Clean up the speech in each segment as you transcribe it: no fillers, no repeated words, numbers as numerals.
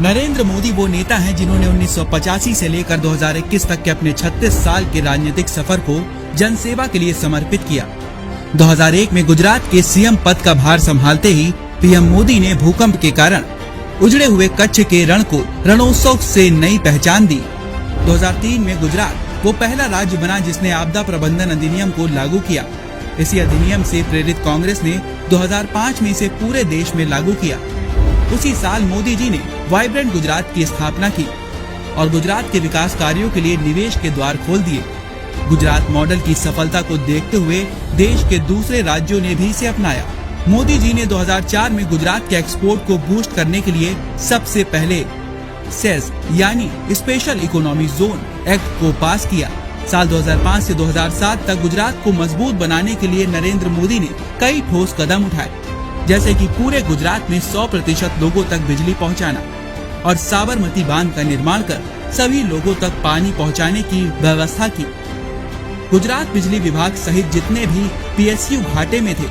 नरेंद्र मोदी वो नेता हैं जिन्होंने 1985 से लेकर 2021 तक के अपने 36 साल के राजनीतिक सफर को जनसेवा के लिए समर्पित किया। 2001 में गुजरात के सीएम पद का भार संभालते ही पीएम मोदी ने भूकंप के कारण उजड़े हुए कच्छ के रण को रणोत्सव से नई पहचान दी। 2003 में गुजरात वो पहला राज्य बना जिसने आपदा प्रबंधन अधिनियम को लागू किया। इसी अधिनियम से प्रेरित कांग्रेस ने 2005 में इसे पूरे देश में लागू किया। उसी साल मोदी जी ने वाइब्रेंट गुजरात की स्थापना की और गुजरात के विकास कार्यों के लिए निवेश के द्वार खोल दिए। गुजरात मॉडल की सफलता को देखते हुए देश के दूसरे राज्यों ने भी इसे अपनाया। मोदी जी ने 2004 में गुजरात के एक्सपोर्ट को बूस्ट करने के लिए सबसे पहले सेस यानी स्पेशल इकोनॉमिक जोन एक्ट को पास किया। साल 2005 से 2007 तक गुजरात को मजबूत बनाने के लिए नरेंद्र मोदी ने कई ठोस कदम उठाए, जैसे कि पूरे गुजरात में 100% लोगों तक बिजली पहुंचाना और साबरमती बांध का निर्माण कर सभी लोगों तक पानी पहुंचाने की व्यवस्था की। गुजरात बिजली विभाग सहित जितने भी पीएसयू घाटे में थे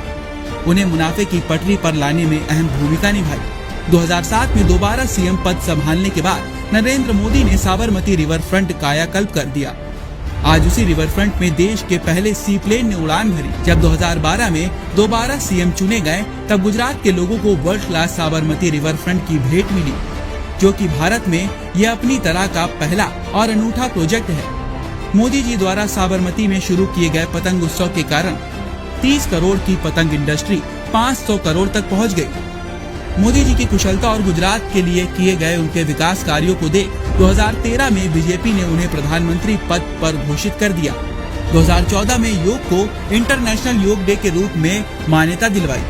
उन्हें मुनाफे की पटरी पर लाने में अहम भूमिका निभाई। 2007 में दोबारा सीएम पद संभालने के बाद नरेंद्र मोदी ने साबरमती रिवर फ्रंट कायाकल्प कर दिया। आज उसी रिवर फ्रंट में देश के पहले सी प्लेन ने उड़ान भरी। जब 2012 में दोबारा सीएम चुने गए तब गुजरात के लोगों को world class Sabarmati river front की भेंट मिली, जो कि भारत में यह अपनी तरह का पहला और अनूठा प्रोजेक्ट है। मोदी जी द्वारा साबरमती में शुरू किए गए पतंग उत्सव के कारण 30 करोड़ की पतंग इंडस्ट्री 500 करोड़ तक पहुंच गई। मोदी जी की कुशलता और गुजरात के लिए किए गए उनके विकास कार्यों को देख 2013 में बीजेपी ने उन्हें प्रधानमंत्री पद पर घोषित कर दिया। 2014 में योग को इंटरनेशनल योग डे के रूप में मान्यता दिलवाई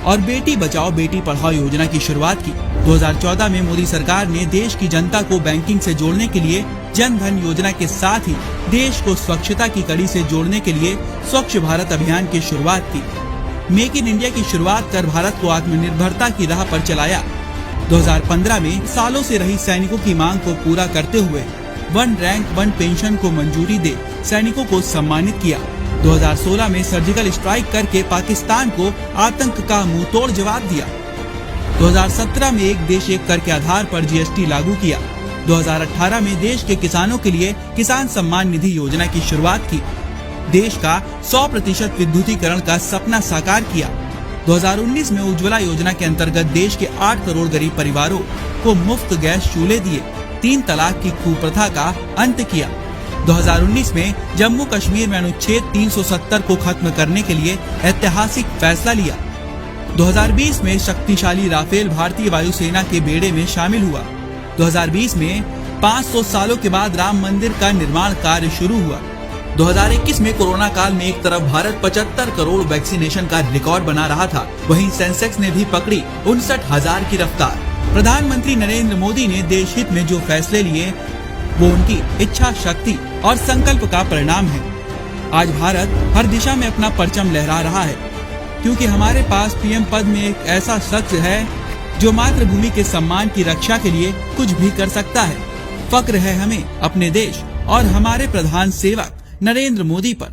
और बेटी बचाओ बेटी पढ़ाओ योजना की शुरुआत की। 2014 में मोदी सरकार ने देश की जनता को बैंकिंग से जोड़ने के लिए जन धन योजना के साथ ही देश को स्वच्छता की कड़ी से जोड़ने के लिए स्वच्छ भारत अभियान की शुरुआत की। मेक इन इंडिया की शुरुआत कर भारत को आत्मनिर्भरता की राह पर चलाया। 2015 में सालों से रही सैनिकों की मांग को पूरा करते हुए 1 रैंक 1 पेंशन को मंजूरी दे सैनिकों को सम्मानित किया। 2016 में सर्जिकल स्ट्राइक करके पाकिस्तान को आतंक का मुंहतोड़ जवाब दिया। 2017 में एक देश एक कर के आधार पर जीएसटी लागू किया। 2018 में देश के किसानों के लिए किसान सम्मान निधि योजना की शुरुआत की। देश का 100% विद्युतीकरण का सपना साकार किया। 2019 में उज्ज्वला योजना के अंतर्गत देश के 8 करोड़ गरीब परिवारों को मुफ्त गैस चूल्हे दिए। 3 तलाक की कुप्रथा का अंत किया। 2019 में जम्मू कश्मीर में अनुच्छेद 370 को खत्म करने के लिए ऐतिहासिक फैसला लिया। 2020 में शक्तिशाली राफेल भारतीय वायुसेना के बेड़े में शामिल हुआ। 2020 में 500 सालों के बाद राम मंदिर का निर्माण कार्य शुरू हुआ। 2021 में कोरोना काल में एक तरफ भारत 75 करोड़ वैक्सीनेशन का रिकॉर्ड बना रहा था, वहीं सेंसेक्स ने भी पकड़ी 59,000 की रफ्तार। प्रधानमंत्री नरेंद्र मोदी ने देश हित में जो फैसले लिए वो उनकी इच्छा शक्ति और संकल्प का परिणाम है। आज भारत हर दिशा में अपना परचम लहरा रहा है, क्योंकि हमारे पास पीएम पद में एक ऐसा शख्स है जो मातृभूमि के सम्मान की रक्षा के लिए कुछ भी कर सकता है। फक्र है हमें अपने देश और हमारे प्रधान सेवक नरेंद्र मोदी पर।